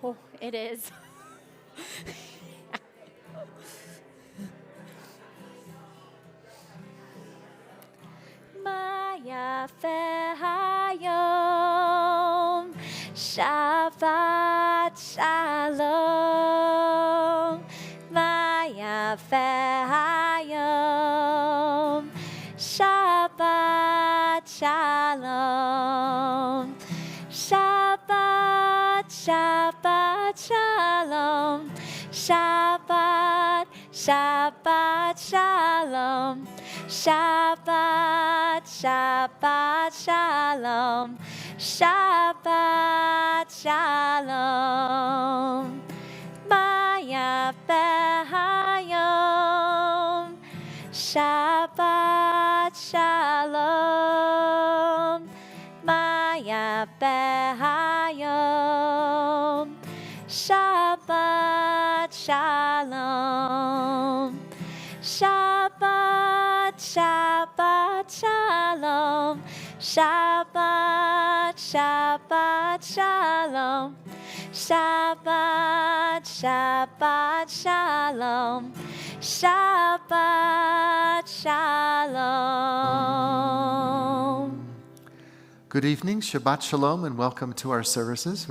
Oh, it is. Ma yafe hayom, Shabbat shalom. Ma yafe hayom, Shabbat shalom. Shabbat, Shabbat shalom. Shabbat, Shabbat shalom. Shabbat, Shabbat shalom. Shabbat shalom. Maya behayom. Shabbat shalom. Maya behayom. Shabbat shalom. Shabbat, Shabbat shalom. Shabbat, Shabbat shalom. Shabbat, Shabbat shalom. Shabbat shalom. Good evening, Shabbat shalom, and welcome to our services.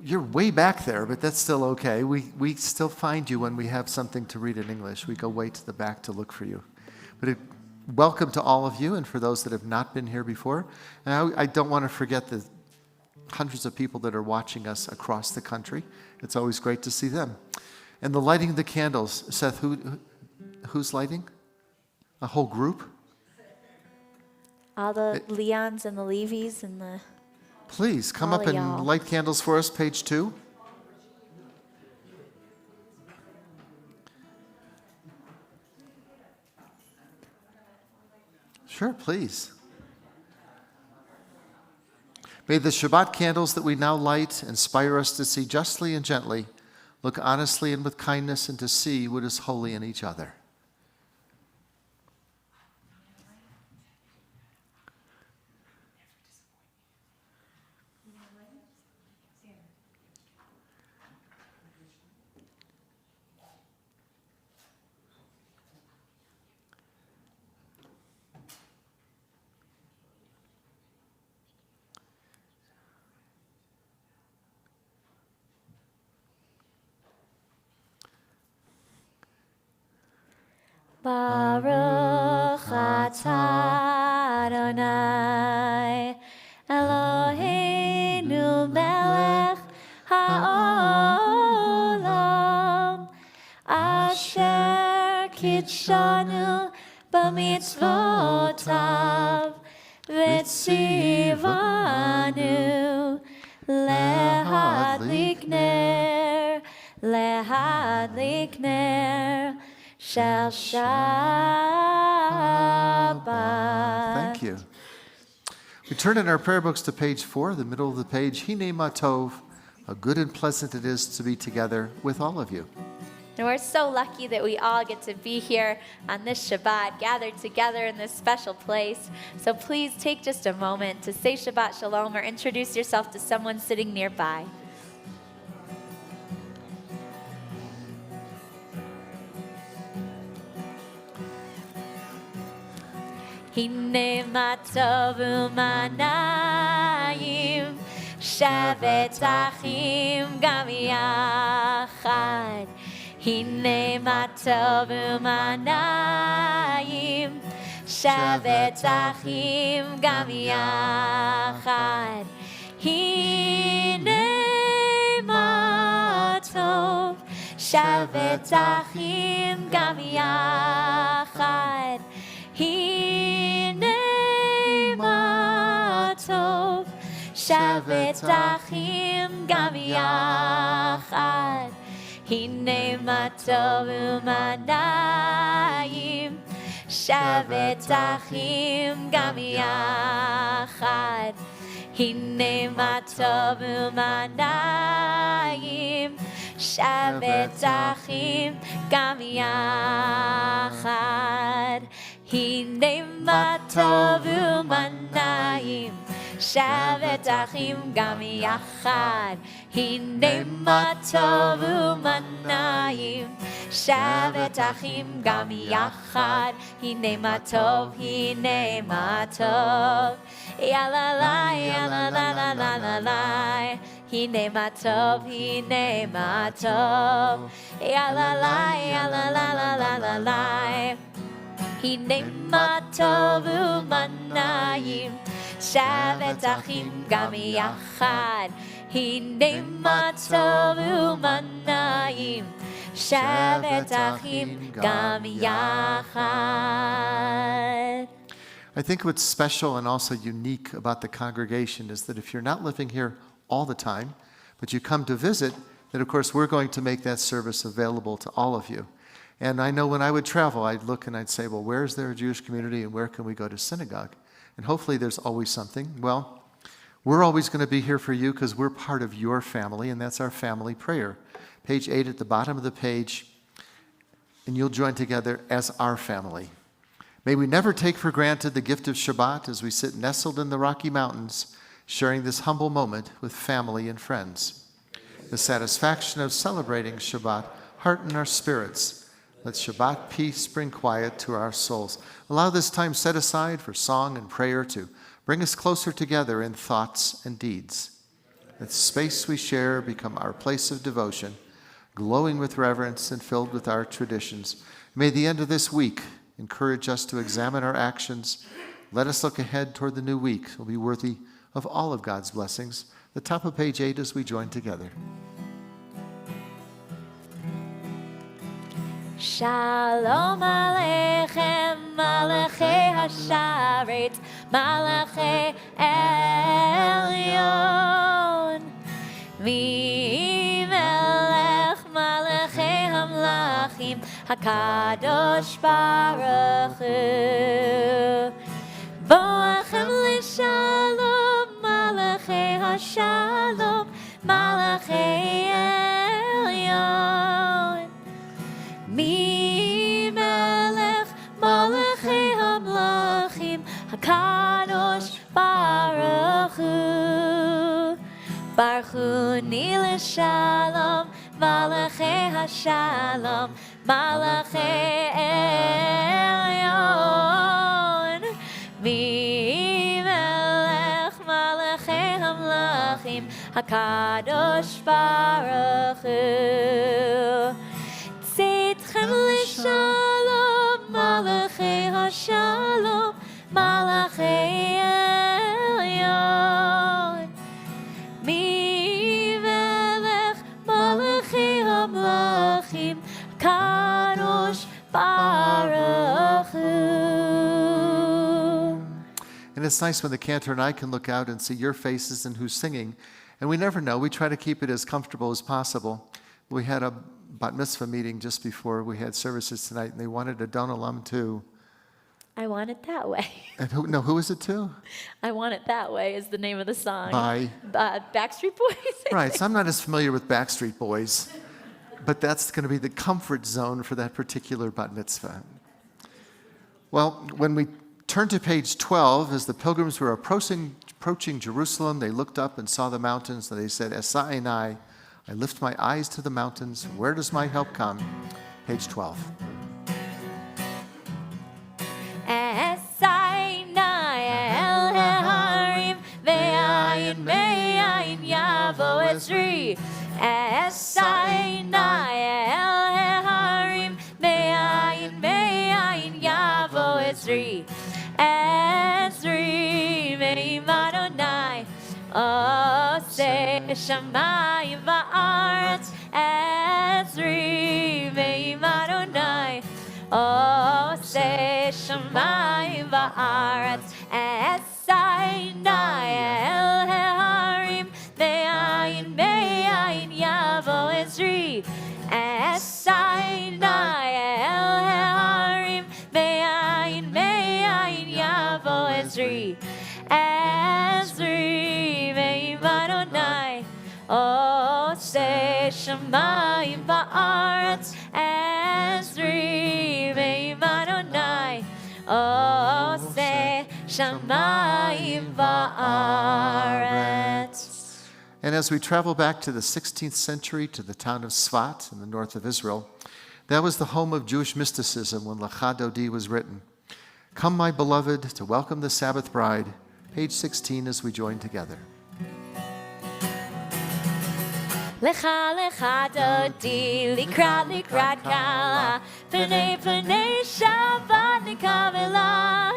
You're way back there, but that's still okay. We still find you when we have something to read in English. We go way to the back to look for you. But welcome to all of you, and for those that have not been here before. And I don't want to forget the hundreds of people that are watching us across the country. It's always great to see them. And the lighting of the candles, Seth, who's lighting? A whole group? All the Leons and the Levies and the... Please, come up and light candles for us, page 2. Sure, please. May the Shabbat candles that we now light inspire us to see justly and gently, look honestly and with kindness, and to see what is holy in each other. Baruch atah Adonai Eloheinu melech haolam asher kitshanu b'mitzvotav v'tzivanu lehadlik ner Shel Shabbat. Thank you. We turn in our prayer books to page 4, the middle of the page. Hine ma tov, how good and pleasant it is to be together with all of you. And we're so lucky that we all get to be here on this Shabbat, gathered together in this special place. So please take just a moment to say Shabbat Shalom or introduce yourself to someone sitting nearby. Hine ma tov u'manayim shevet achim gam yachad. Hine ma tov u'manayim shevet achim gam yachad. Hine ma tov shevet achim gam yachad. Hine ma tov shevet achim gam yachad. Hine ma tov u'manayim shevet achim gam yachad. Hine ma tov u'manayim shevet achim gam yachad. Hine ma tov u'manayim שבת אחים גם יחד, הנה מה טוב ומה נעים. שבת אחים גם יחד, הנה מה טוב, הנה מה טוב. יאללה לה, יאללה לה לה לה לה לה. הנה מה טוב, הנה מה טוב. יאללה לה, יאללה לה לה לה לה לה. הנה מה טוב ומה נעים. שבת אחים גם יחד, הנה מה טוב ומה נעים. שבת אחים גם יחד. I think what's special and also unique about the congregation is that if you're not living here all the time, but you come to visit, then of course we're going to make that service available to all of you. And I know when I would travel, I'd look and I'd say, well, where is there a Jewish community and where can we go to synagogue? And hopefully there's always something. Well, we're always going to be here for you because we're part of your family, and that's our family prayer. Page 8 at the bottom of the page, and you'll join together as our family. May we never take for granted the gift of Shabbat as we sit nestled in the Rocky Mountains, sharing this humble moment with family and friends. The satisfaction of celebrating Shabbat hearten our spirits. Let Shabbat peace bring quiet to our souls. Allow this time set aside for song and prayer to bring us closer together in thoughts and deeds. Let the space we share become our place of devotion, glowing with reverence and filled with our traditions. May the end of this week encourage us to examine our actions. Let us look ahead toward the new week. It will be worthy of all of God's blessings. The top of page 8 as we join together. Shalom Aleichem, Malachei Hasharet, Malachei Elyon. Melech Malachei Hamlachim, Hakadosh Baruch Hu. Boachem L'Shalom, Malachei Hashalom, Malachei Elyon. Melech Malachei Hamlachim, Hakadosh Baruch Hu. Baruch Hu L'Shalom, Malachei Hashalom, Malachei Elyon. Melech Malachei Hamlachim, Hakadosh Baruch Hu. Tzedchem L'Shalom, Malachei Hashalom, Malachei Elyon. Melech Malachei Hamlachim, Kadosh Baruch Hu. And it's nice when the cantor and I can look out and see your faces and who's singing. And we never know. We try to keep it as comfortable as possible. We had a bat mitzvah meeting just before we had services tonight, and they wanted a Don Olam too. I Want It That Way. And who is it to? I Want It That Way is the name of the song. By? Backstreet Boys. Right, so I'm not as familiar with Backstreet Boys, but that's going to be the comfort zone for that particular bat mitzvah. Well, when we turn to page 12, as the pilgrims were approaching Jerusalem, they looked up and saw the mountains, and they said, Esa Einai, I lift my eyes to the mountains. Where does my help come? Page 12. Shamayim va'aretz Ezri ve'im Adonai Oseh shamayim va'aretz Esainai el harim Ve'ayin me'ayin yavo Ezri Esainai el harim Ve'ayin me'ayin yavo Ezri Ezri ve'im Adonai Oseh shamayim va'aretz Ezri ve'im Adonai Oseh shamayim va'aretz. And as we travel back to the 16th century to the town of Svat in the north of Israel, that was the home of Jewish mysticism when Lecha Dodi was written. Come, my beloved, to welcome the Sabbath bride. Page 16 as we join together. Lecha lecha dodi, likrat kala, pnei Shabbat nikavela.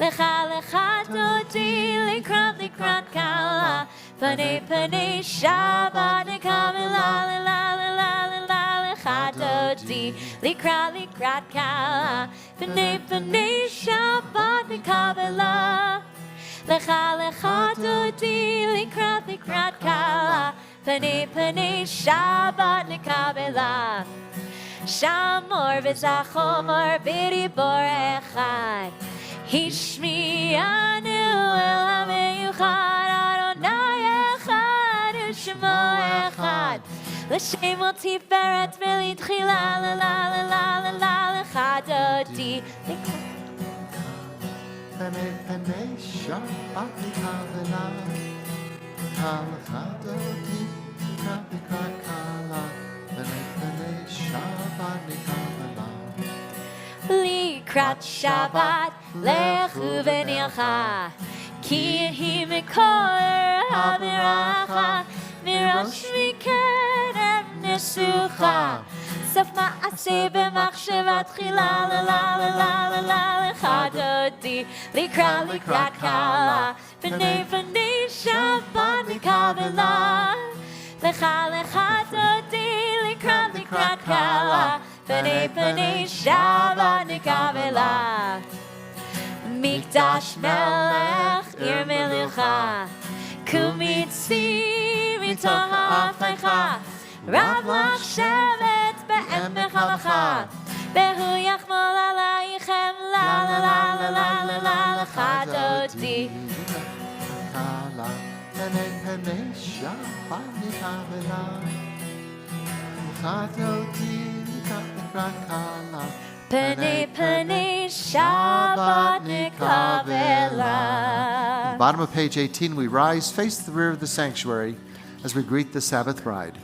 Lecha lecha dodi, likrat kala, pnei Shabbat nikavela. Lecha dodi, likrat kala, pnei Shabbat nikavela. Lecha dodi, likrat kala, Pnei Shabbat nikabela. Shamor v'zachor b'ribor echad. Hishmi'anu el ha'meyuchad. Adonai echad u'shemo echad. L'shem tiferet v'litchila lecha dodi. Pnei Shabbat nikavela. Lecha dodi. Likrat Shabbat lechu v'nilcha, ki yehi mekor ha'viracha, mirosh mikerem nesucha, sof ma'aseh b'machshavat tchila lecha dodi, likrat kala, pnei Shabbat nikavela. Lecha dodi, likrat kala, pnei Shabbat nikavela. Mikdash melech ir melucha, kumitzi mitoch ha'afecha, rav lach shevet be'em mechalacha, behu yachmol alaychem lecha dodi. Pnei Shabbat nikavela. Lecha dodi, likrat kala. Pnei Shabbat nikavela. Bottom of page 18, we rise, face the rear of the sanctuary as we greet the Sabbath bride.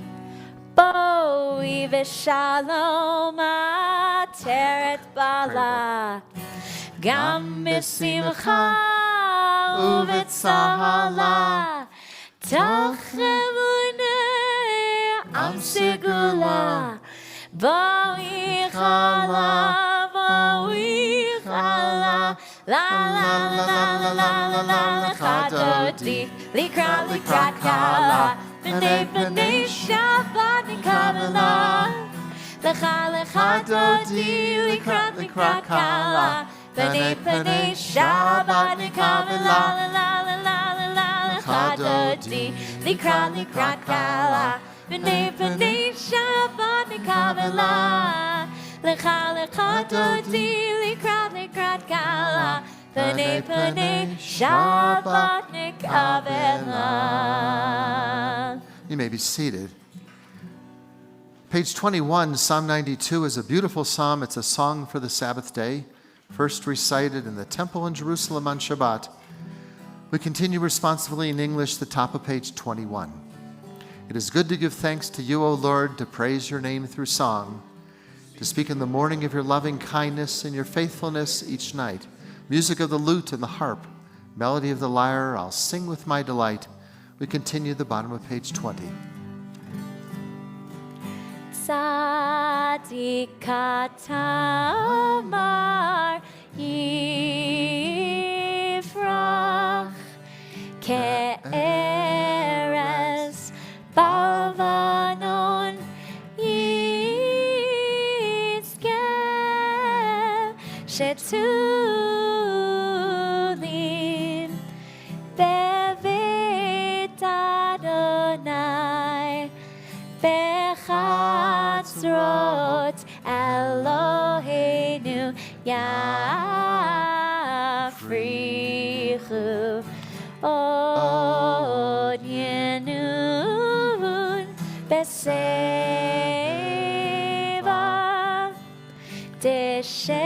Boi v'shalom ateret bala, gam b'simcha u'v'tzahala, toch emunei am segula, boi chala, la lecha dodi, likrat kala, pnei Shabbat nikavela. Lecha dodi, likrat kala, pnei Shabbat nikavela. Lecha dodi, likrat kala, pnei Shabbat nikavela. Lecha dodi, likrat kala, pnei Shabbat nikavela. You may be seated. Page 21, Psalm 92 is a beautiful psalm. It's a song for the Sabbath day, first recited in the temple in Jerusalem on Shabbat. We continue responsively in English, the top of page 21. It is good to give thanks to you, O Lord, to praise your name through song, to speak in the morning of your loving kindness and your faithfulness each night. Music of the lute and the harp, melody of the lyre, I'll sing with my delight. We continue the bottom of page 20. Tzadik tamar yifrach ke'erez bavanon yizkeh shetulim beveit Adonai bechatzrot Eloheinu yafrichu od yenun beseva deshenim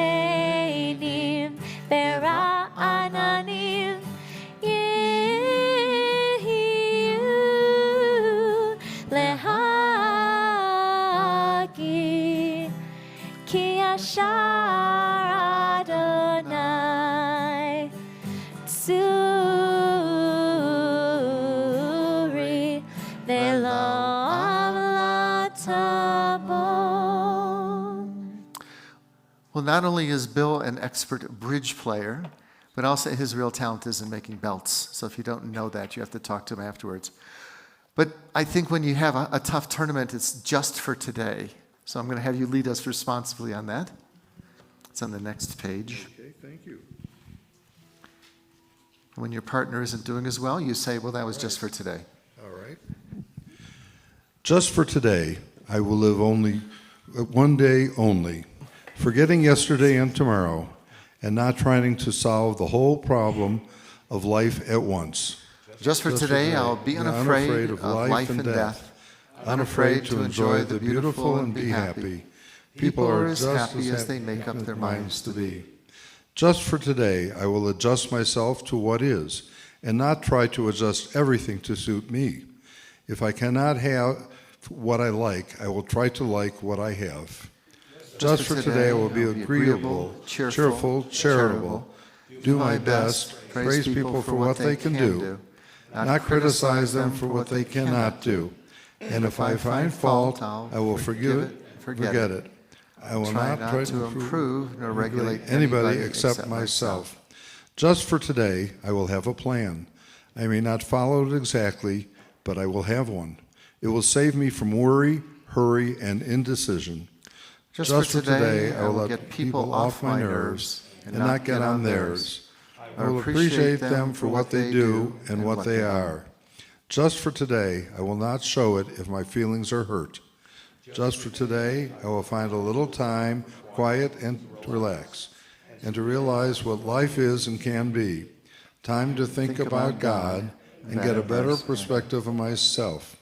bera'ananim Adonai Tsuri Velo Avlatabo. Well, not only is Bill an expert bridge player, but also his real talent is in making belts. So if you don't know that, you have to talk to him afterwards. But I think when you have a tough tournament, it's just for today. So I'm going to have you lead us responsibly on that. It's on the next page. Okay, thank you. When your partner isn't doing as well, you say, well, that was just for today. All right. Just for today, I will live only one day only, forgetting yesterday and tomorrow, and not trying to solve the whole problem of life at once. Just for today, I'll be unafraid of life and death, unafraid to enjoy the beautiful and be happy. People are as happy as they make up their minds to be. Just for today, I will adjust myself to what is, and not try to adjust everything to suit me. If I cannot have what I like, I will try to like what I have. Just for today, I will be agreeable, cheerful, charitable, do my best, praise people for what they can do, not criticize them for what they cannot do. And if I find fault, I will forgive it, forget it. I will not try to improve nor regulate anybody except myself. Just for today, I will have a plan. I may not follow it exactly, but I will have one. It will save me from worry, hurry, and indecision. Just for today, I will let people off my nerves and not get on theirs. I will appreciate them for what they do and what they are. Just for today, I will not show it if my feelings are hurt. Just for today, I will find a little time, quiet and to relax, and to realize what life is and can be. Time to think about God and get a better perspective of myself.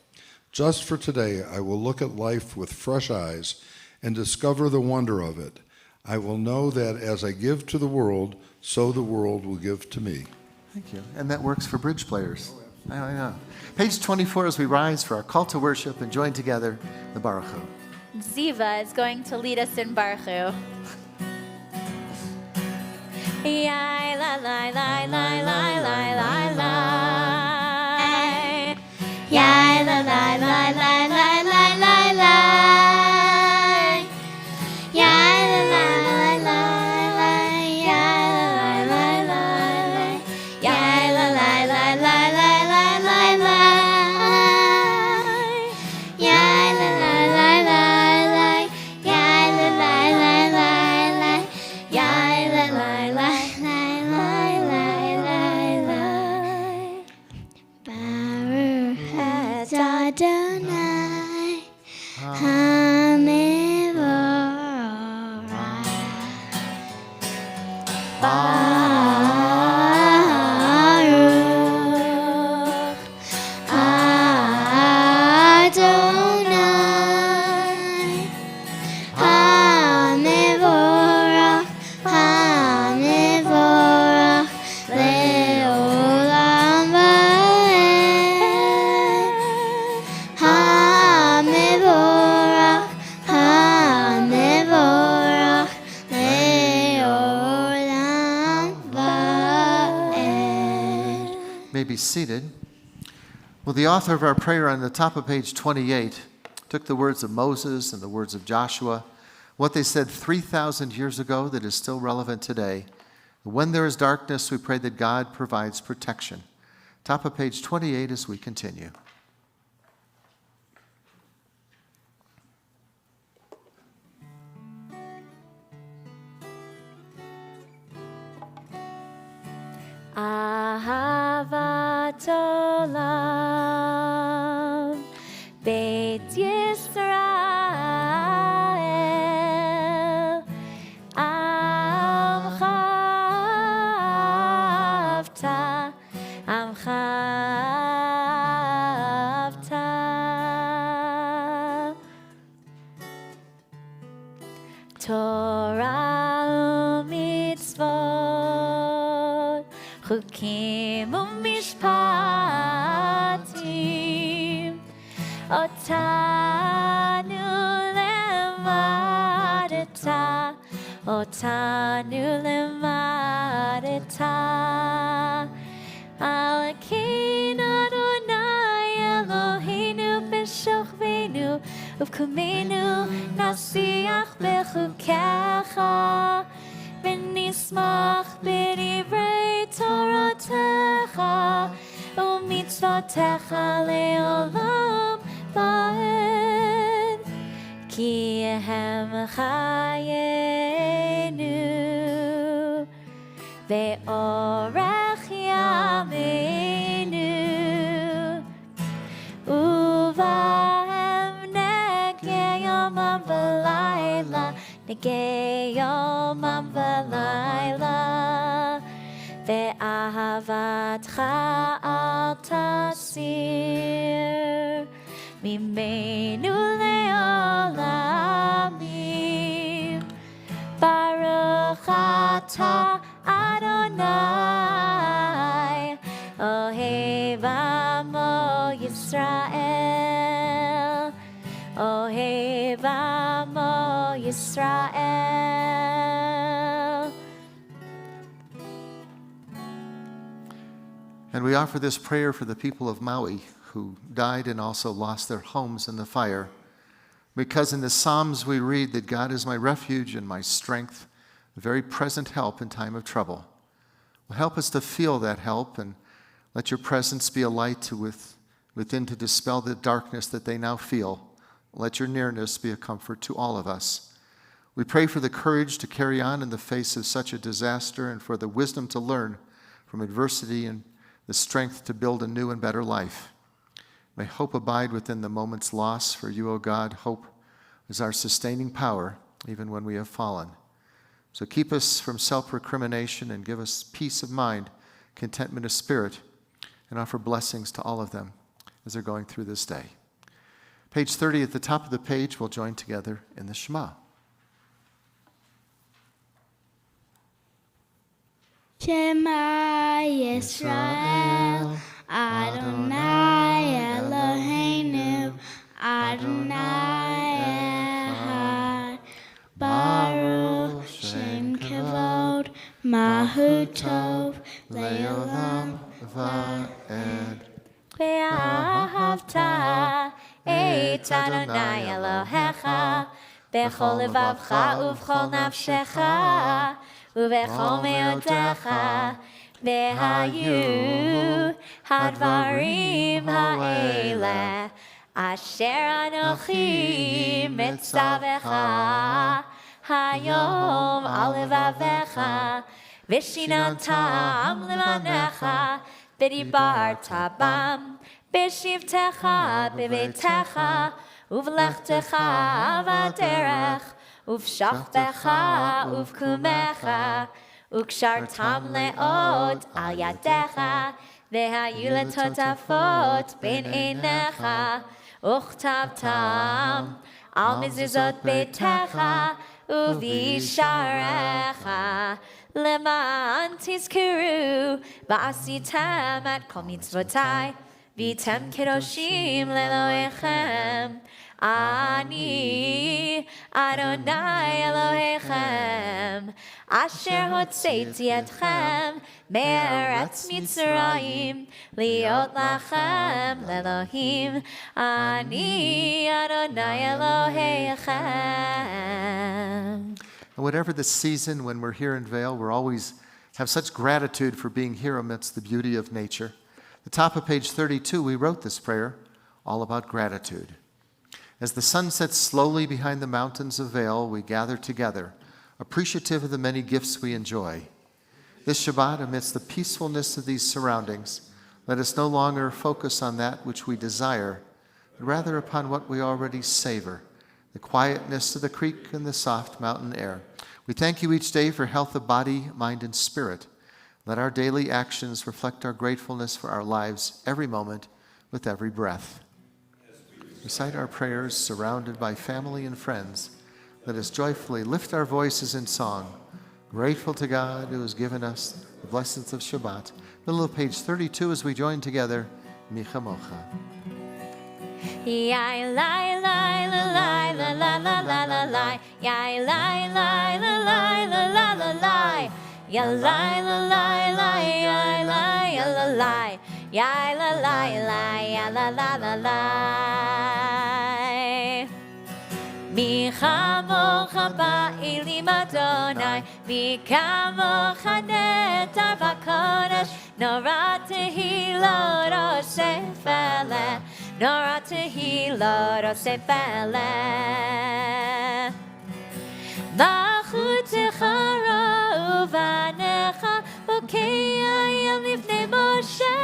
Just for today, I will look at life with fresh eyes and discover the wonder of it. I will know that as I give to the world, so the world will give to me. Thank you. And that works for bridge players. I know. Page 24 as we rise for our call to worship and join together the Baruch Hu. Ziva is going to lead us in Baruch Hu. Yai la la la la la la la la. Yai la la la la la la la la. Yai la la la la la. Yai la la la la. Yai la la la la la la la la. Yai la la la la la. Yai la la la la la. Yai la la la la la la la. Baruch Adonai Hamevorach. Baruch Adonai Hamevorach, Hamevorach leolam vaed. Hamevorach, Hamevorach leolam vaed. May be seated. Well, the author of our prayer on the top of page 28 took the words of Moses and the words of Joshua, what they said 3,000 years ago that is still relevant today. When there is darkness, we pray that God provides protection. Top of page 28 as we continue. Ahavat olam Beit Yisrael Amcha avta, Amcha avta. Torah u'mitzvot Chukim u'mishpatim Otanu lemadeta אותנו למדת. אלוקינו אדוני אלוהינו בשוכבנו ובקומנו נשיח בחוקיך ונשמח בדברי תורתך ומצוותיך לעולם ועד כי הם חיינו ואורך ימינו ובהם נגע יומם ולילה נגע יומם ולילה ואהבתך אל תסיר ממנו לעולמים ברוך אתה אדוני אוהב עמו ישראל אוהב עמו ישראל. And we offer this prayer for the people of Maui who died and also lost their homes in the fire. Because in the Psalms we read that God is my refuge and my strength, a very present help in time of trouble. Well, help us to feel that help and let your presence be a light within to dispel the darkness that they now feel. Let your nearness be a comfort to all of us. We pray for the courage to carry on in the face of such a disaster and for the wisdom to learn from adversity and the strength to build a new and better life. May hope abide within the moment's loss. For you, O God, hope is our sustaining power, even when we have fallen. So keep us from self-recrimination and give us peace of mind, contentment of spirit, and offer blessings to all of them as they're going through this day. Page 30 at the top of the page, we'll join together in the Shema. Shema Yisrael, Adonai Eloheinu, Adonai Echad, Baruch Shem Kavod, Mahu Tov, Le'olam Va'ed. ואהבת את אדוני אלוהיך בכל לבבך ובכל נפשך ובכל מאודך והיו הדברים האלה אשר אנוכי מצווך היום על לבבך ושיננתם למענך ודיברת בם בשבתך בביתך ובלכתך בדרך ובשכבך ובקומך וקשרתם לעוד על ידיך והיו לטוטפות בין עיניך וכתבתם על מזוזות ביתך ובשעריך למען תזכרו ועשיתם את כל מצוותיי והייתם קדושים לאלוהיכם אני אדוני אלוהיכם אשר הוצאתי אתכם מארץ מצרים להיות לכם לאלוהים אני אדוני אלוהיכם. And whatever the season when we're here in Vail, we're always have such gratitude for being here amidst the beauty of nature. The top of page 32, we wrote this prayer all about gratitude. As the sun sets slowly behind the mountains of Vail, we gather together, appreciative of the many gifts we enjoy. This Shabbat, amidst the peacefulness of these surroundings, let us no longer focus on that which we desire, but rather upon what we already savor, the quietness of the creek and the soft mountain air. We thank you each day for health of body, mind, and spirit. Let our daily actions reflect our gratefulness for our lives every moment with every breath. Recite our prayers surrounded by family and friends. Let us joyfully lift our voices in song, grateful to God who has given us the blessings of Shabbat. Middle of page 32 as we join together, Mi Chamocha. Yai lai lai la lai la la la la la lai. Yai lai lai la lai la la la lai. Ya lai la lai lai yai lai ya la lai. Yai la lai lai ya la la la lai. Mi chamocha ba'ilim Adonai, mi kamocha netar b'kodesh, nora tehilot osef eleh, nora tehilot osef eleh. Malchutecha ra'u v'anecha, b'kei lifnei Moshe,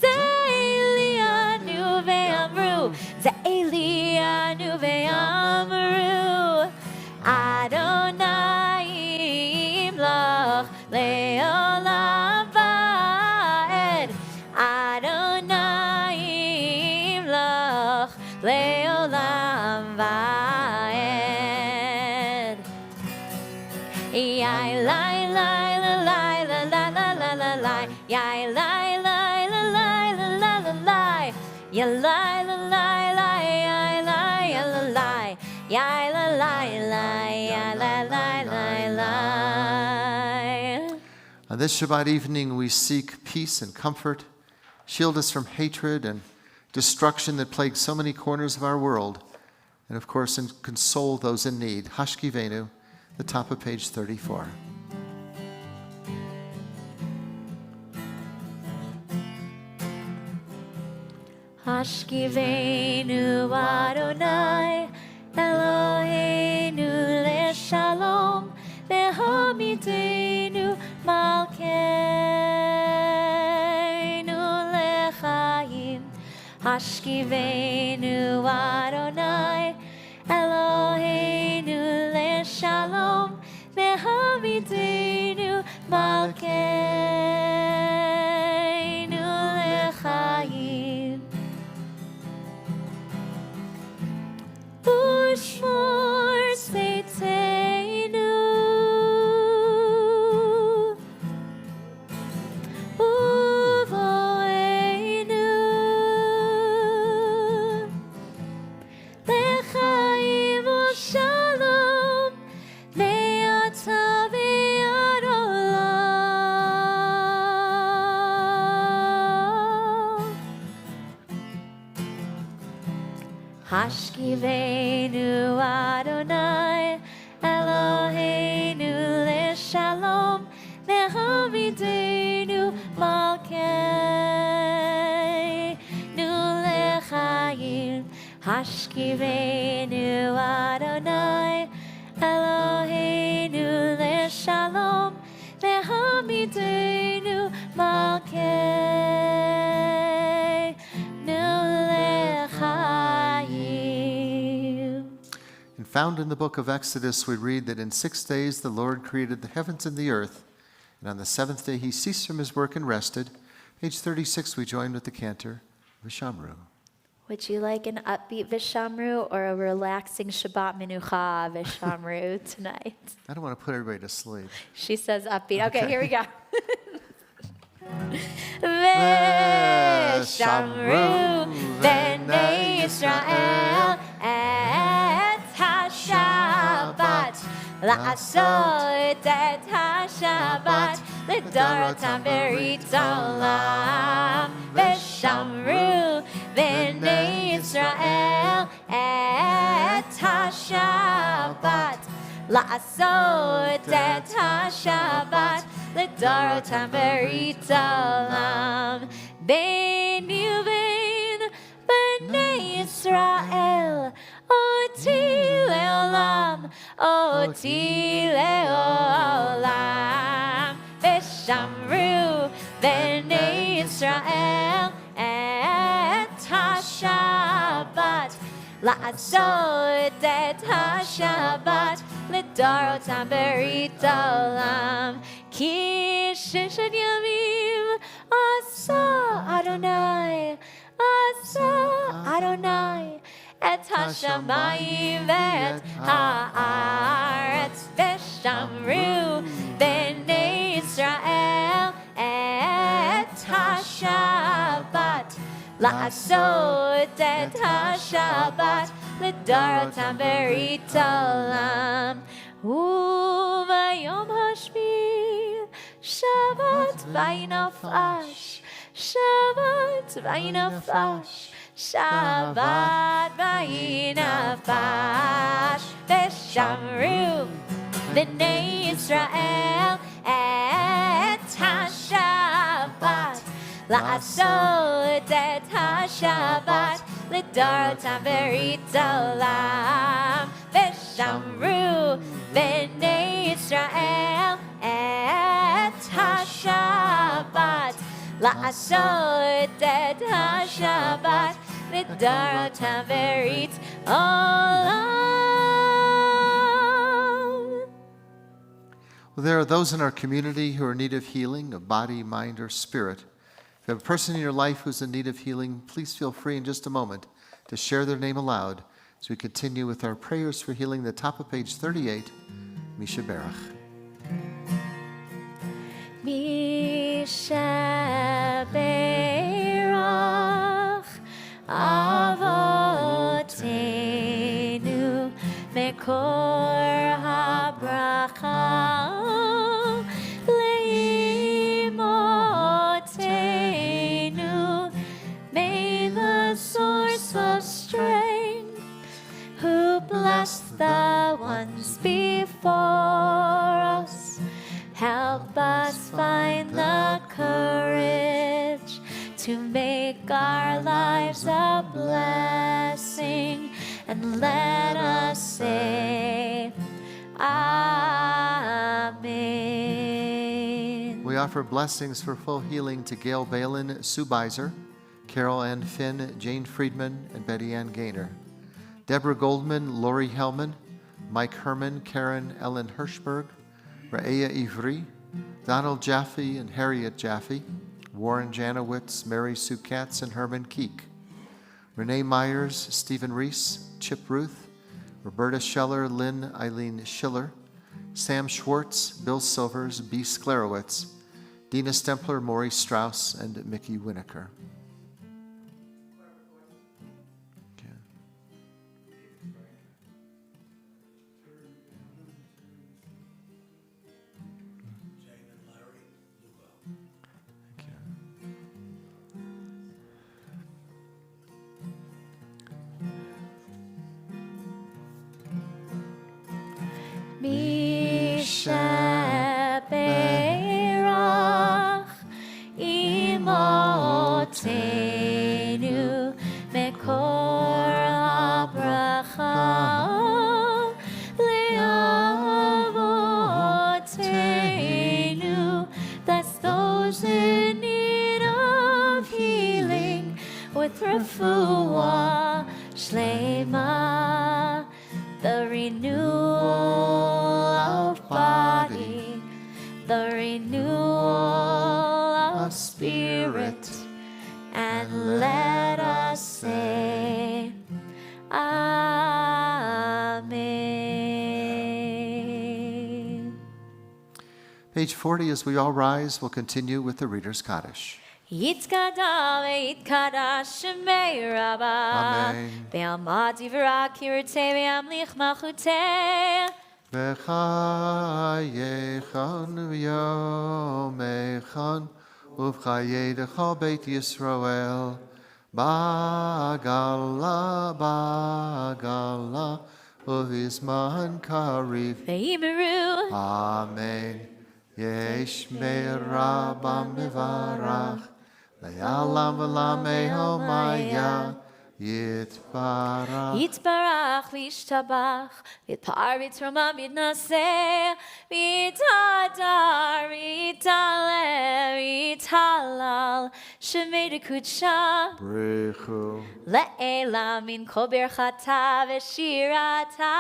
Ze'elianu ve'amru, Ze'elianu ve'amru, Adonai imloch le'olam va'ed, Adonai imloch le'olam va'ed. Yai lai lai la lai la la la la la lai. Yai lai lai la lai la la la lai. Ya lai la lai lai yai lai ya la lai. Yai la lai lai ya la lai lai lai. On this Shabbat evening, we seek peace and comfort, shield us from hatred and destruction that plague so many corners of our world, and of course, console those in need. Hashkivenu, the top of page 34. Hashkivenu Adonai Eloheinu leShalom ve'hamidenu malkeinu lechaim. Hashkivenu Adonai Eloheinu leShalom ve'hamidenu malkeinu lechaim. Ushmor Seitenu Uvoenu Lechaim u'shalom Me'ata ve'ad olam. Hashkivenu Adonai Eloheinu leShalom ve'hamidenu malkeinu lechaim. Hashkivenu Adonai Eloheinu leShalom ve'hamidenu malkeinu lechaim. And found in the book of Exodus, we read that in 6 days the Lord created the heavens and the earth, and on the seventh day he ceased from his work and rested. Page 36, we join with the cantor, Vishamru. Would you like an upbeat Vishamru or a relaxing Shabbat Menucha Vishamru tonight? I don't want to put everybody to sleep. She says upbeat. Okay, here we go. Veshamru Bnei Yisrael et HaShabbat La'asot et HaShabbat L'dorotam berit olam. Veshamru Bnei Yisrael et HaShabbat La'asot et HaShabbat L'dorotam berit olam. Beni u'bein Bnei Yisrael Oti le'olam, Oti le'olam. Veshamru Bnei Yisrael et HaShabbat La'asot et HaShabbat L'dorotam berit olam. Ki sheshet yamim asa Adonai, asa Adonai et hashamayim ve'et ha'aretz. Veshamru Bnei Yisrael et HaShabbat לעשות את השבת לדורותם ברית עולם. וביום השביעי שבת וינפש, שבת וינפש, שבת וינפש. ושמרו בני ישראל את השבת, לעשות את השבת לדורותם ברית עולם. ושמרו בני ישראל את השבת, לעשות את השבת לדורותם ברית עולם. Well, there are those in our community who are in need of healing of body, mind, or spirit. If you have a person in your life who's in need of healing, please feel free in just a moment to share their name aloud as we continue with our prayers for healing. The top of page 38, Misha Berach. Misha Berach Avotenu Mekor HaBracha Leimotenu. May the source of strength, who blessed the ones before us, help us find the courage to make our lives a blessing, and let us say, Amen. We offer blessings for full healing to Gail Balin, Sue Beiser, Carol Ann Finn, Jane Friedman, and Betty Ann Gaynor. Deborah Goldman, Lori Hellman, Mike Herman, Karen Ellen Hirschberg, Ra'ea Ivri, Donald Jaffe and Harriet Jaffe, Warren Janowitz, Mary Sue Katz, and Herman Keek. Renee Myers, Stephen Reese, Chip Ruth, Roberta Scheller, Lynn Eileen Schiller, Sam Schwartz, Bill Silvers, B. Sklarowitz, Dina Stempler, Maury Strauss, and Mickey Winokur. Misha Berach Imotenu Mekor HaBracha Leavotenu. Bless those in need of healing with refuah shlema, the renewal of body, the renewal of spirit, and let us say, Amen. Page 40, as we all rise, we'll continue with the Reader's Kaddish. Yitkada ve'itkada shemei Rabbah. Amen. Ve'amad divrah kirtei ve'amlich malchutei. V'chayechan v'yomechan uv'chayedecha Beit Yisrael ba'gala ba'gala uv'izman kariv. Ve'imeru. Amen. Yesh me'rabba mevarach le'alam v'lameho maya yitbarach. Yitbarach v'yishtabach v'yitpar v'yitroma v'yitnaseh v'yitadar v'yitaleh v'yitalal shemei dekudsha Brechu. le'elam min kol birchata v'shirata.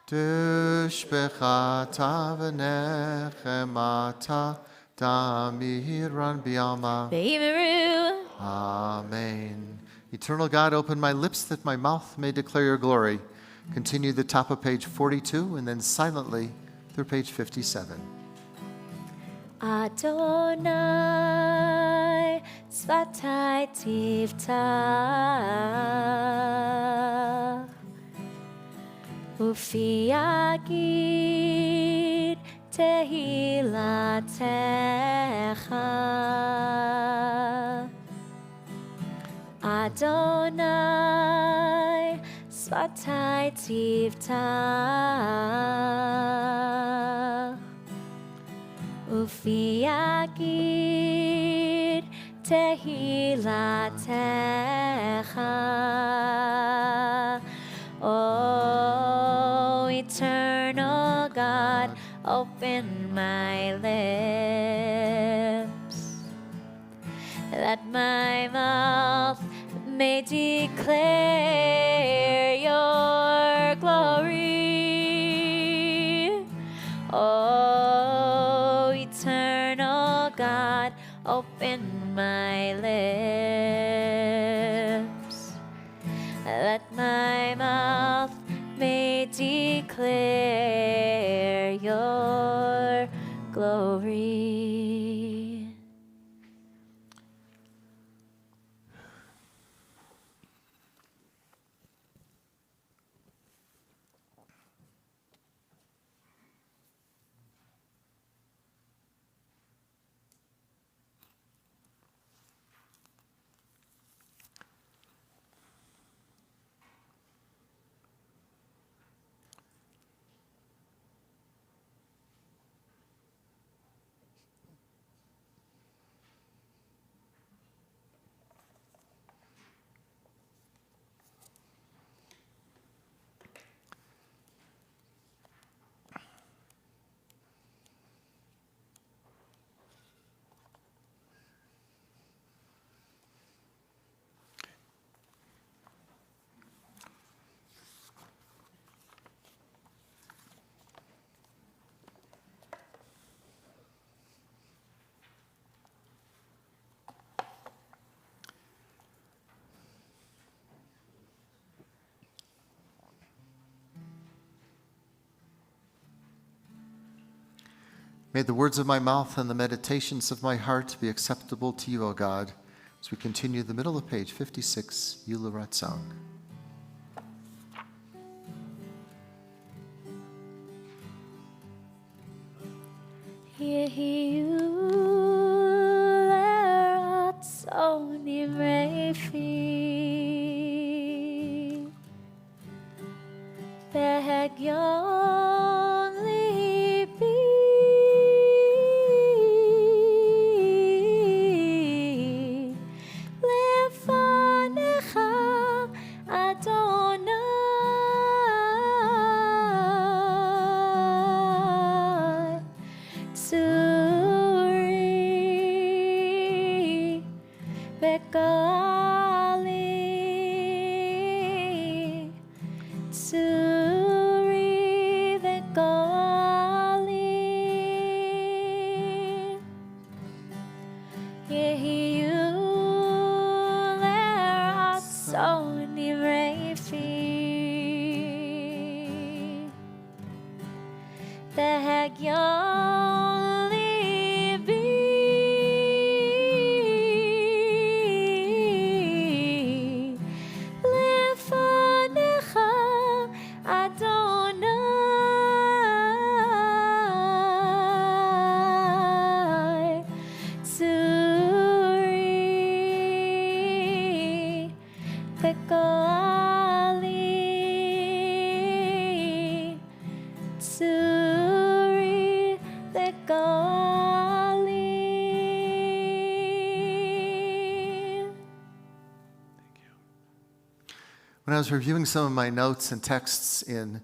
Tishbechata v'nechemata damiran b'yama. Ve'imeru. Amen. Eternal God, open my lips that my mouth may declare your glory. Continue the top of page 42 and then silently through page 57. Adonai Svatai Tivta Ufi Yagid Tehilatecha Adonai Svatai Tivta Ufi Yagid Tehilatecha. Oh, eternal God, open my lips, that my mouth may declare your glory. Oh, eternal God, open my lips, that my mouth may declare your glory. May the words of my mouth and the meditations of my heart be acceptable to you, O God, as we continue the middle of page 56, Yula Ratzang. Yehiyu leratzoni refi behegyon libi lefanecha Adonai Tsuri Vekali Tsuri Vekali Yehiyu leratzoni refi Behegyon libi lefanecha Adonai Tsuri Vekali Tsuri Vekali. When I was reviewing some of my notes and texts in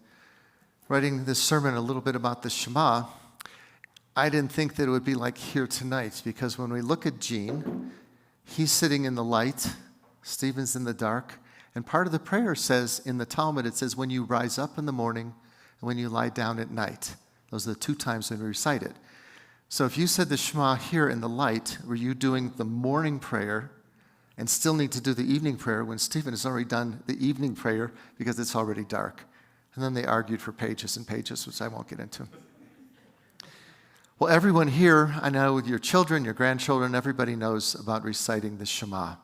writing this sermon a little bit about the Shema, I didn't think that it would be like here tonight, because when we look at Gene, he's sitting in the light, Stephen's in the dark, and part of the prayer says, in the Talmud, it says, when you rise up in the morning and when you lie down at night. Those are the two times when we recite it. So if you said the Shema here in the light, were you doing the morning prayer and still need to do the evening prayer when Stephen has already done the evening prayer because it's already dark? And then they argued for pages and pages, which I won't get into. Well, everyone here, I know your children, your grandchildren, everybody knows about reciting the Shema.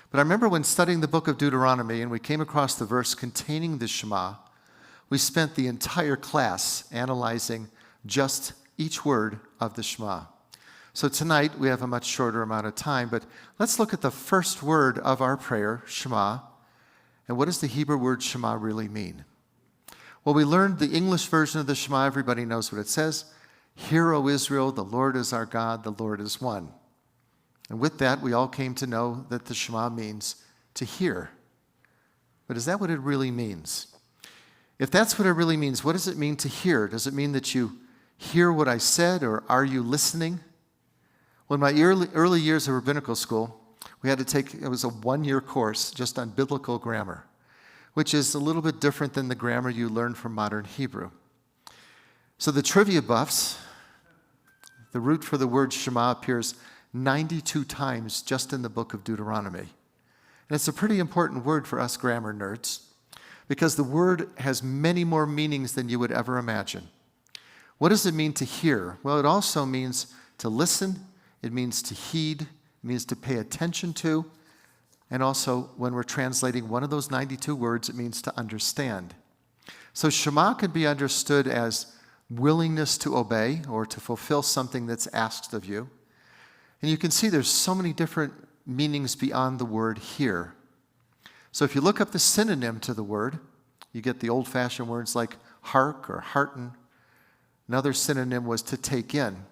But I remember when studying the book of Deuteronomy and we came across the verse containing the Shema, we spent the entire class analyzing just each word of the Shema. So tonight we have a much shorter amount of time, but let's look at the first word of our prayer, Shema. And what does the Hebrew word Shema really mean? Well, we learned the English version of the Shema. Everybody knows what it says. Hear, O Israel, the Lord is our God, the Lord is one. And with that, we all came to know that the Shema means to hear. But is that what it really means? If that's what it really means, what does it mean to hear? Does it mean that you hear what I said, or are you listening? Well, in my early years of rabbinical school, we had to take, it was a one-year course just on biblical grammar, which is a little bit different than the grammar you learn from modern Hebrew. So the trivia buffs, the root for the word Shema appears 92 times just in the book of Deuteronomy. And it's a pretty important word for us grammar nerds because the word has many more meanings than you would ever imagine. What does it mean to hear? Well, it also means to listen, it means to heed, it means to pay attention to, and also when we're translating one of those 92 words, it means to understand. So Shema can be understood as willingness to obey or to fulfill something that's asked of you. And you can see there's so many different meanings beyond the word hear. So if you look up the synonym to the word, you get the old-fashioned words like hark or hearten. Another synonym was to take in.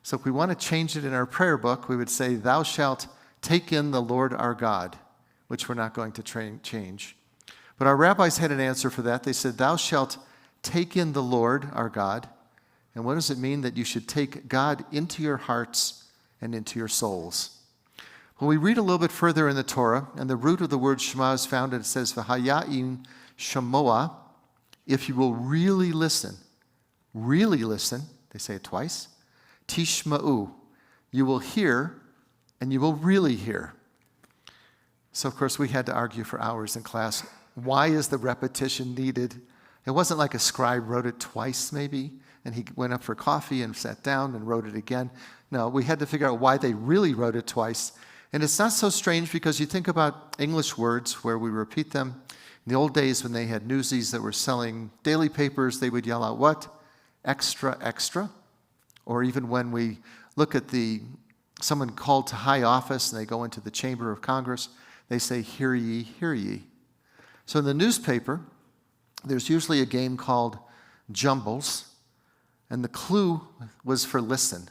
So if we want to change it in our prayer book, we would say, thou shalt take in the Lord our God, which we're not going to change. But our rabbis had an answer for that. They said, thou shalt take in the Lord our God. And what does it mean that you should take God into your hearts and into your souls? When we read a little bit further in the Torah, and the root of the word Shema is found, and it says, V'haya'im shamoa, if you will really listen, they say it twice, tishma'u, you will hear, and you will really hear. So, of course, we had to argue for hours in class. Why is the repetition needed? It wasn't like a scribe wrote it twice, maybe, and he went up for coffee and sat down and wrote it again. No, we had to figure out why they really wrote it twice. And it's not so strange because you think about English words where we repeat them. In the old days when they had newsies that were selling daily papers, they would yell out what? Extra, extra. Or even when we look at someone called to high office and they go into the Chamber of Congress, they say, hear ye, hear ye. So in the newspaper, there's usually a game called Jumbles, and the clue was for listen.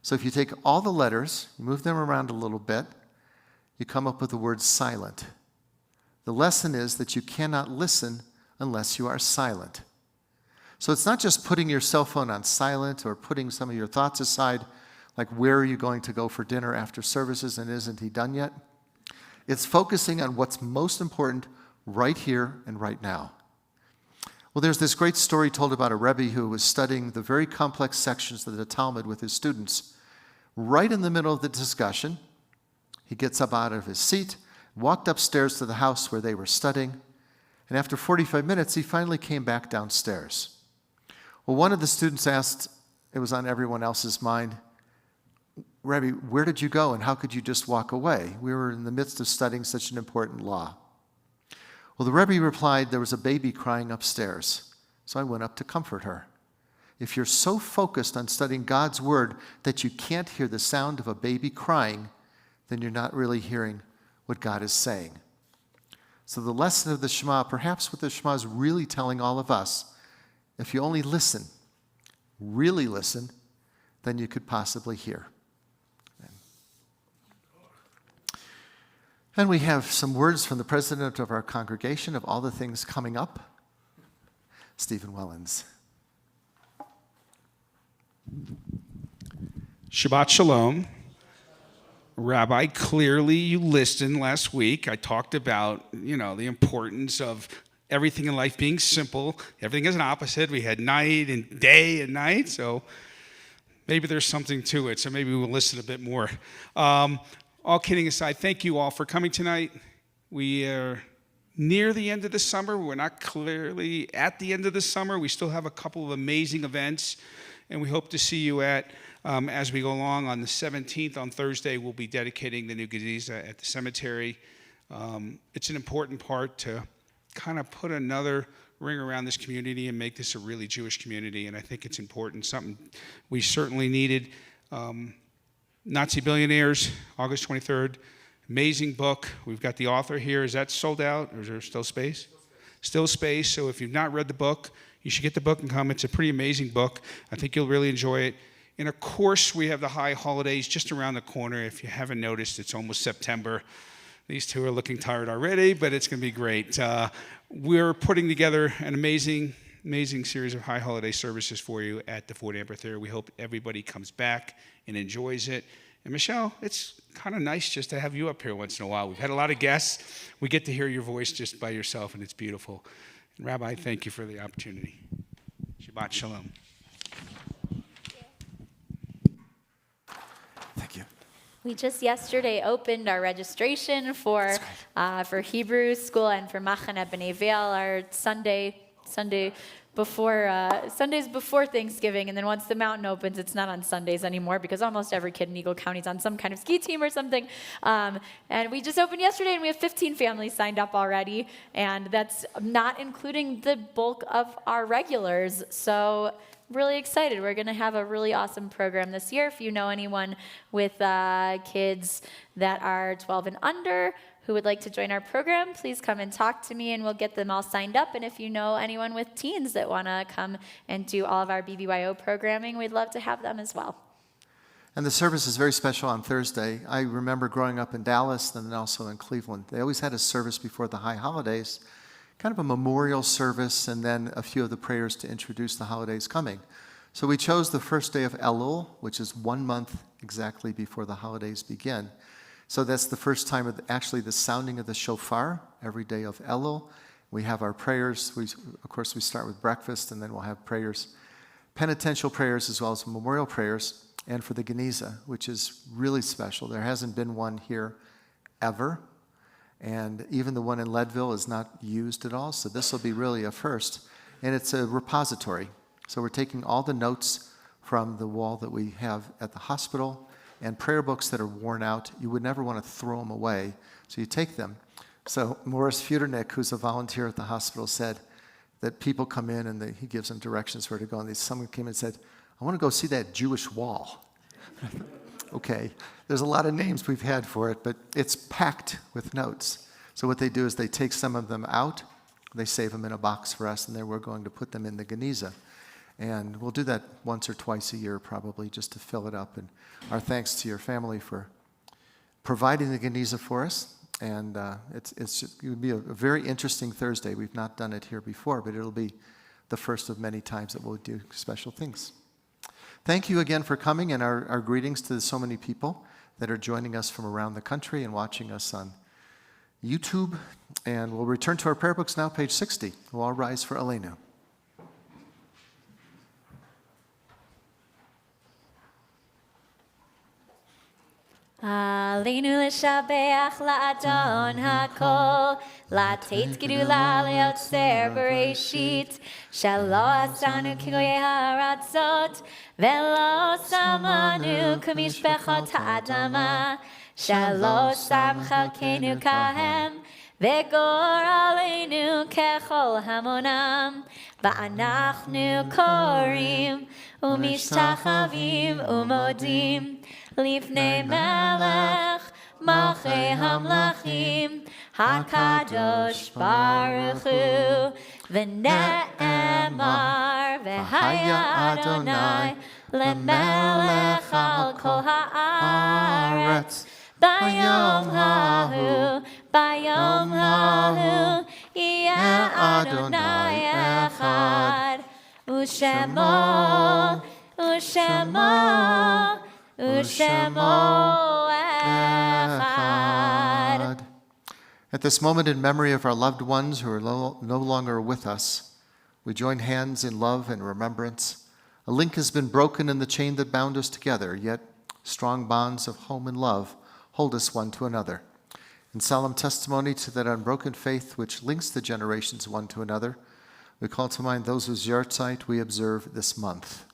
So if you take all the letters, move them around a little bit, you come up with the word silent. The lesson is that you cannot listen unless you are silent. So it's not just putting your cell phone on silent or putting some of your thoughts aside, like where are you going to go for dinner after services and isn't he done yet? It's focusing on what's most important right here and right now. Well, there's this great story told about a Rebbe who was studying the very complex sections of the Talmud with his students. Right in the middle of the discussion, he gets up out of his seat, walked upstairs to the house where they were studying, and after 45 minutes, he finally came back downstairs. Well, one of the students asked, it was on everyone else's mind, Rebbe, where did you go and how could you just walk away? We were in the midst of studying such an important law. Well, the Rebbe replied, there was a baby crying upstairs, so I went up to comfort her. If you're so focused on studying God's word that you can't hear the sound of a baby crying, then you're not really hearing what God is saying. So the lesson of the Shema, perhaps what the Shema is really telling all of us, if you only listen, really listen, then you could possibly hear. And we have some words from the president of our congregation of all the things coming up, Stephen Wellens. Shabbat Shalom. Rabbi, clearly you listened last week. I talked about, the importance of everything in life being simple. Everything is an opposite. We had night and day and night, so maybe there's something to it. So maybe we'll listen a bit more. All kidding aside, thank you all for coming tonight. We are near the end of the summer. We're not clearly at the end of the summer. We still have a couple of amazing events And we hope to see you as we go along. On the 17th, on Thursday, we'll be dedicating the new Gediza at the cemetery. It's an important part to kind of put another ring around this community and make this a really Jewish community, and I think it's important, something we certainly needed. Nazi Billionaires, August 23rd, amazing book. We've got the author here. Is that sold out, or is there still space? Still space, so if you've not read the book, you should get the book and come. It's a pretty amazing book. I think you'll really enjoy it. And of course, we have the high holidays just around the corner. If you haven't noticed, it's almost September. These two are looking tired already, but it's going to be great. We're putting together an amazing series of high holiday services for you at the Ford Amphitheater. We hope everybody comes back and enjoys it. And Michelle, it's kind of nice just to have you up here once in a while. We've had a lot of guests. We get to hear your voice just by yourself, and it's beautiful. And Rabbi, thank you for the opportunity. Shabbat Shalom. Thank you. We just yesterday opened our registration for Hebrew school and for Machane B'nai Vail, our Sundays before Thanksgiving, and then once the mountain opens, it's not on Sundays anymore because almost every kid in Eagle County is on some kind of ski team or something. And we just opened yesterday, and we have 15 families signed up already, and that's not including the bulk of our regulars. So really excited. We're going to have a really awesome program this year. If you know anyone with kids that are 12 and under who would like to join our program, please come and talk to me and we'll get them all signed up. And if you know anyone with teens that want to come and do all of our BBYO programming, we'd love to have them as well. And the service is very special on Thursday. I remember growing up in Dallas and then also in Cleveland. They always had a service before the high holidays, kind of a memorial service, and then a few of the prayers to introduce the holidays coming. So we chose the first day of Elul, which is 1 month exactly before the holidays begin. So that's the first time of actually the sounding of the shofar every day of Elul. We have our prayers. Of course, we start with breakfast, and then we'll have prayers, penitential prayers as well as memorial prayers, and for the Geniza, which is really special. There hasn't been one here ever, and even the one in Leadville is not used at all, so this will be really a first. And it's a repository. So we're taking all the notes from the wall that we have at the hospital and prayer books that are worn out. You would never want to throw them away, so you take them. So Morris Futernick, who's a volunteer at the hospital, said that people come in and he gives them directions where to go, and someone came and said, I want to go see that Jewish wall. Okay, there's a lot of names we've had for it, but it's packed with notes. So what they do is they take some of them out, they save them in a box for us, and then we're going to put them in the Geniza. And we'll do that once or twice a year probably just to fill it up. And our thanks to your family for providing the Geniza for us. And it would be a very interesting Thursday. We've not done it here before, but it'll be the first of many times that we'll do special things. Thank you again for coming, and our greetings to so many people that are joining us from around the country and watching us on YouTube. And we'll return to our prayer books now, page 60. We'll all rise for Aleinu. Aleinu l'shabeach la'adon ha'kol, la'tet gedula le'otzer bereshit, shelo asanu kigoyei ha'aratzot, ve'lo samanu k'mishpechot ha'adama, shelo sam chalkenu kahem, ve'gor aleinu kechol hamonam, va'anachnu korim, u'mishtachavim u'modim, Lifnei Melech, Malchei Hamlachim, HaKadosh Baruch Hu, V'ne'emar, V'haya Adonai, Lemelech al kol ha'aretz, Bayom hahu, Yeh Adonai echad, U'shemo, U'shemo echad. At this moment, in memory of our loved ones who are no longer with us, we join hands in love and remembrance. A link has been broken in the chain that bound us together, yet strong bonds of home and love hold us one to another. In solemn testimony to that unbroken faith which links the generations one to another, we call to mind those whose yahrzeit we observe this month.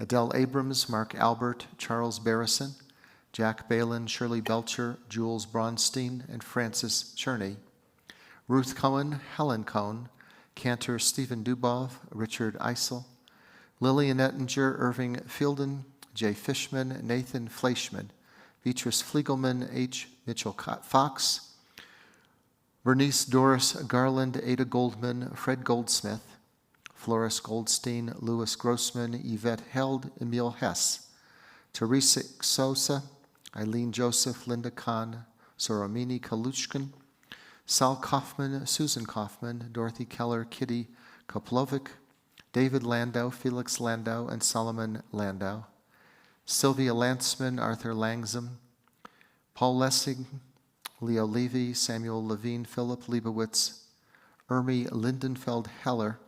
Adele Abrams, Mark Albert, Charles Barrison, Jack Balin, Shirley Belcher, Jules Braunstein, and Francis Cherney. Ruth Cohen, Helen Cohn, Cantor Stephen Dubov, Richard Eisel, Lillian Ettinger, Irving Fielden, Jay Fishman, Nathan Fleischman, Beatrice Fliegelman, H. Mitchell Fox, Bernice Doris Garland, Ada Goldman, Fred Goldsmith, Floris Goldstein, Louis Grossman, Yvette Held, Emil Hess, Teresa Sosa, Eileen Joseph, Linda Kahn, Soromini Kaluchkin, Sal Kaufman, Susan Kaufman, Dorothy Keller, Kitty Koplovic, David Landau, Felix Landau, and Solomon Landau, Sylvia Lantzman, Arthur Langzam, Paul Lessing, Leo Levy, Samuel Levine, Philip Leibowitz, Ermi Lindenfeld Heller,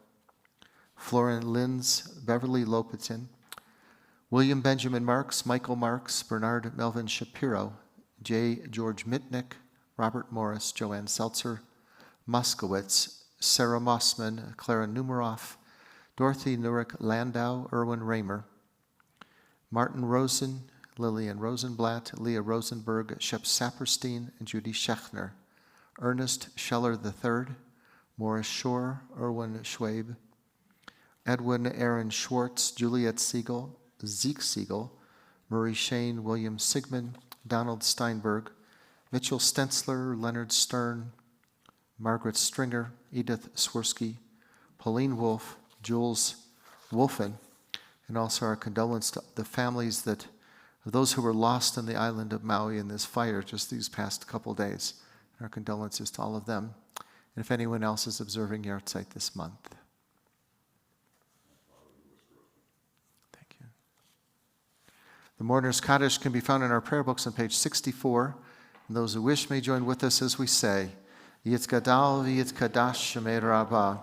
Florence Linz, Beverly Lopetin, William Benjamin Marks, Michael Marks, Bernard Melvin Shapiro, J. George Mitnick, Robert Morris, Joanne Seltzer, Moskowitz, Sarah Mossman, Clara Numeroff, Dorothy Nurek Landau, Erwin Raymer, Martin Rosen, Lillian Rosenblatt, Leah Rosenberg, Shep Saperstein, and Judy Schechner, Ernest Scheller III, Morris Shore, Erwin Schwabe, Edwin Aaron Schwartz, Juliet Siegel, Zeke Siegel, Murray Shane, William Sigmund, Donald Steinberg, Mitchell Stensler, Leonard Stern, Margaret Stringer, Edith Swirsky, Pauline Wolf, Jules Wolfen, and also our condolence to the families of those who were lost on the island of Maui in this fire just these past couple days. Our condolences to all of them. And if anyone else is observing Yahrzeit this month. Thank you. The Mourner's Kaddish can be found in our prayer books on page 64. And those who wish may join with us as we say, Yitzgadal v'yitzkadash shemei Rabbah,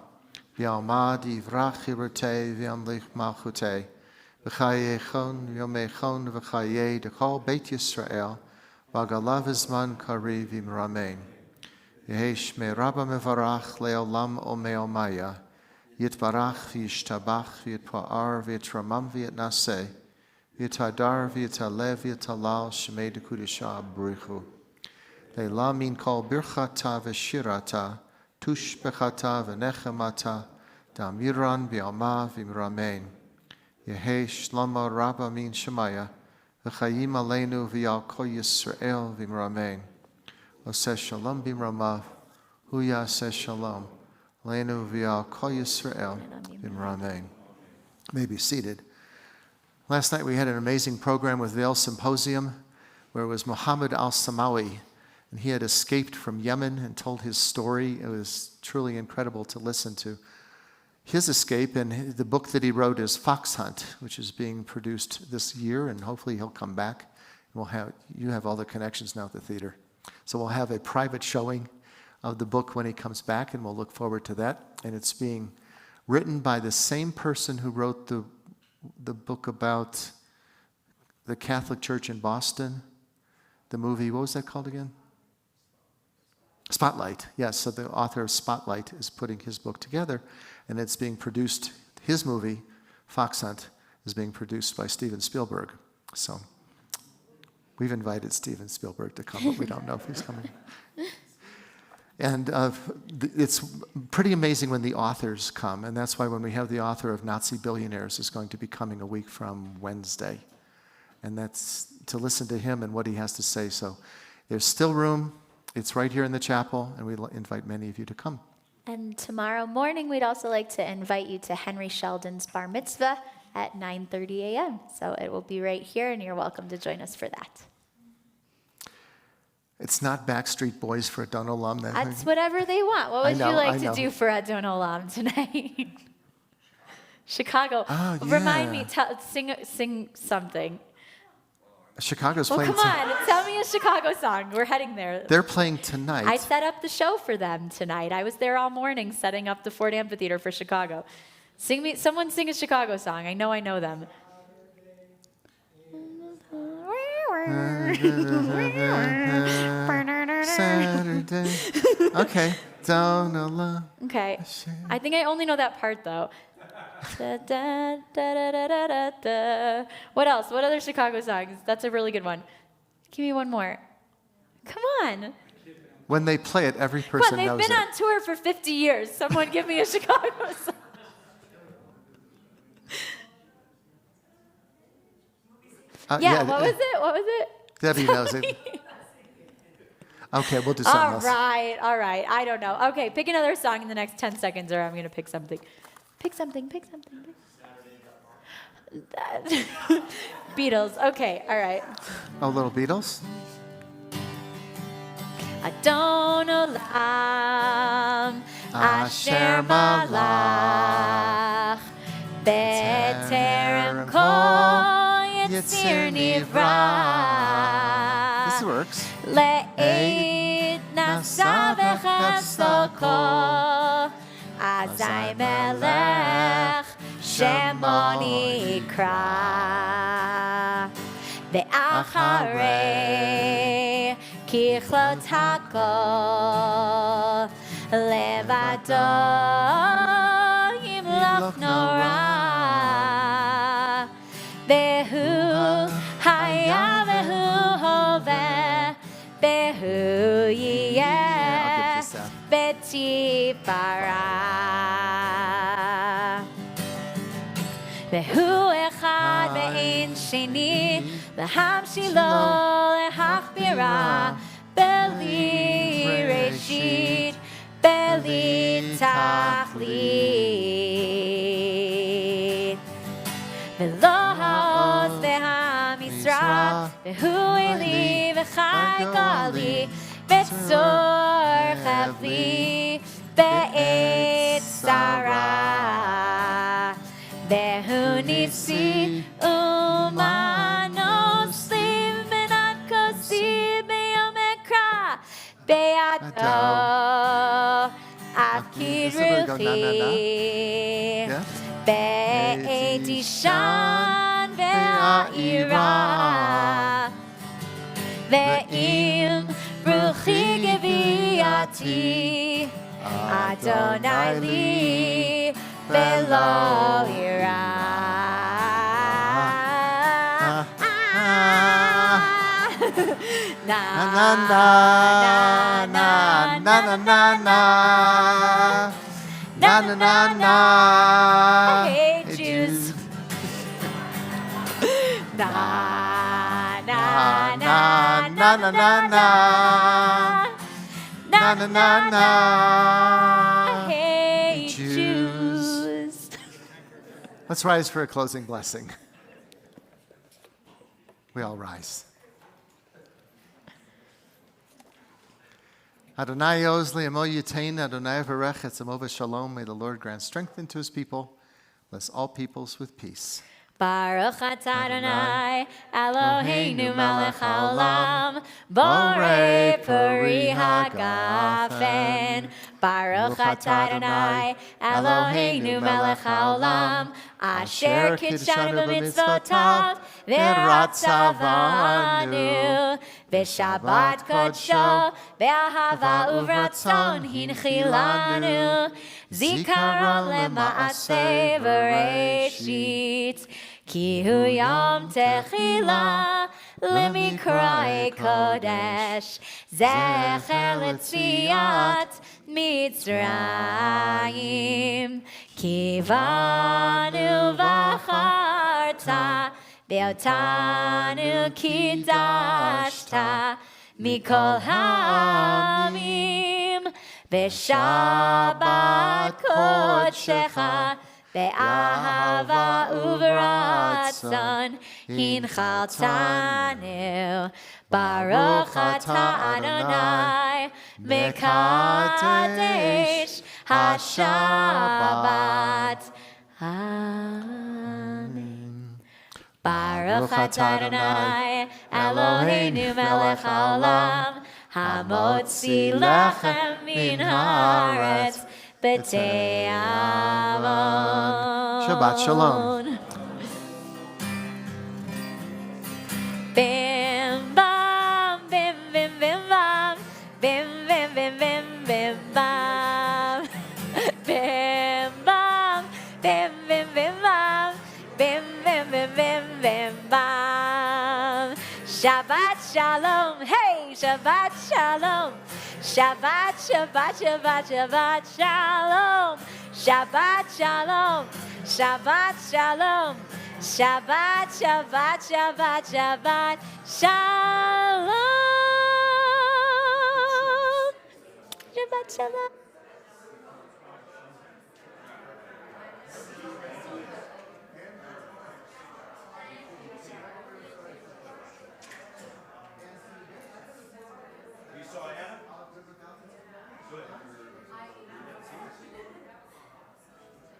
v'almad yivrach chirutei v'yamlich malchutei, v'chayechon yomechon v'chayei dekol Beit Yisrael, v'agalav izman kari v'imramein. Yehi shmei Rabbah mevarach le'olam omeomaya, yitbarach v'yishtabach v'yitpa'ar v'yitramam v'yitnaseh, v'yitadar v'yitalev v'yitalal shemei dekudisha b'richu. Leila min kol birchata v'shirata, tush bechata v'nechemata, damiran v'alma v'imramein. Yehi shlama rabba min shemaya, v'chayim aleinu v'yal kol Yisrael v'imramein. Oseh shalom b'imramav, hu yaseh shalom, aleinu v'yal kol Yisrael v'imramein. You may be seated. Last night we had an amazing program with Vail Symposium, where it was Muhammad al-Samawi. And he had escaped from Yemen and told his story. It was truly incredible to listen to his escape. And the book that he wrote is Fox Hunt, which is being produced this year, and hopefully he'll come back. You have all the connections now at the theater. So we'll have a private showing of the book when he comes back, and we'll look forward to that. And it's being written by the same person who wrote the book about the Catholic Church in Boston. The movie, what was that called again? Spotlight, yes. So the author of Spotlight is putting his book together, and it's being produced, his movie, Fox Hunt, is being produced by Steven Spielberg. So we've invited Steven Spielberg to come, but we don't know if he's coming. And it's pretty amazing when the authors come, and that's why when we have the author of Nazi Billionaires is going to be coming a week from Wednesday. And that's to listen to him and what he has to say. So there's still room. It's right here in the chapel, and we invite many of you to come. And tomorrow morning, we'd also like to invite you to Henry Sheldon's bar mitzvah at 9:30 a.m. So it will be right here, and you're welcome to join us for that. It's not Backstreet Boys for Adon Olam. That's whatever they want. What would you like to do for Adon Olam tonight? Chicago. Oh, yeah. Remind me, sing something. Chicago's Well, playing. come on, tell me a Chicago song. We're heading there. They're playing tonight. I set up the show for them tonight. I was there all morning setting up the Ford Amphitheater for Chicago. Someone sing a Chicago song. I know them. Saturday. Okay. Don't know love. Okay. I think I only know that part though. Da, da, da, da, da, da, da, da. What else? What other Chicago songs? That's a really good one. Give me one more. Come on. When they play it, every Come person on, they've knows been it. on tour for 50 years. Someone give me a Chicago song. Yeah, what was it? What was it? Debbie knows it. Okay, we'll do something else. All right. I don't know. Okay, pick another song in the next 10 seconds, or I'm going to pick something. Pick something. Beatles. Okay, all right. Oh, little Beatles? אדון עולם אשר מלך בטרם כל יציר נברא This works. לעת נשא בחסדו אזי מלך שמו נקרא ואחרי ככלות הכל לבדו ימלוך נורא והוא היה והוא הווה והוא יהיה בתפארה והוא אחד ואין שני להמשילו להכבירה בלי ראשית בלי תכלית ולא העוז והמשרה והוא אלי וחי גלי בצור חבלי בעת צרה והוא ניסי ומנוסים מנת כוסי ביום אקרא בידו אף כרוחי בעת אישן והעירה ואם רוחי גביעתי אדוני לי ולא יראה na na na na na na na na na na na I hate Jews na na na na na na na na na na na I hate Jews. Let's rise for a closing blessing. We all rise. Adonai Ozli Amo Yitain, Adonai Varech Etzamo Shalom. May the Lord grant strength into his people. Bless all peoples with peace. Baruch atah Adonai Eloheinu melech haolam borei peri hagafen. Baruch atah Adonai Eloheinu melech haolam asher kidshanu b'mitzvotav v'ratzavanu b'shabbat kodsho b'ahava uvratzon hinchilanu zikaron lema'aseh v'reshit כי הוא יום תחילה למקראי קודש זכר לצפיית מצרים כי בנו בחרת באותנו קידשת מכל העמים בשבת קודשך באהבה וברצון הנחלתנו ברוך אתה אדוני מקדש השבת אמן. ברוך אתה אדוני אלוהינו מלך העולם המוציא לחם מן הארץ Shabbat Shalom. Bim bam, bim bim bim bam, bim bim bim bim bim bam, bim bam, bim bim. bim bim bam. Shabbat shalom, hey, Shabbat shalom. Shabbat, Shabbat, Shabbat, Shabbat shalom. Shabbat shalom, Shabbat shalom. Shabbat, Shabbat, Shabbat, Shabbat shalom. Shabbat shalom.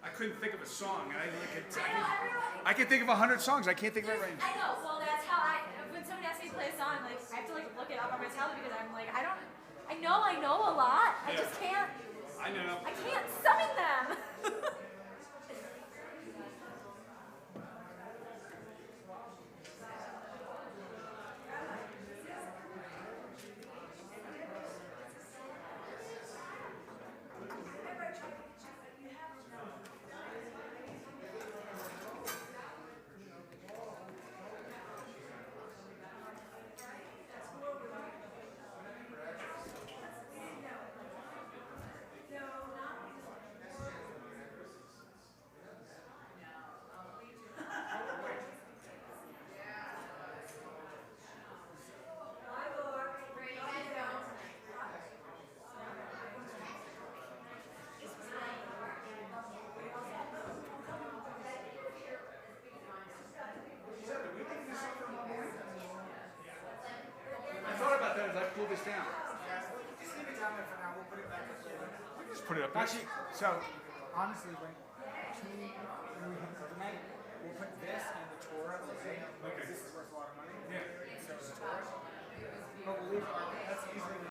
I couldn't think of a song. I can think of 100 songs. I can't think of it right now. I know. Well, that's how when somebody asks me to play a song, like I have to look it up on my tablet because I'm like, I know a lot. I just can't. I know. I can't summon them. I thought about that as I pulled this down. Just leave it down there for now. We'll put it back up later. Just put it up. Actually, so honestly, when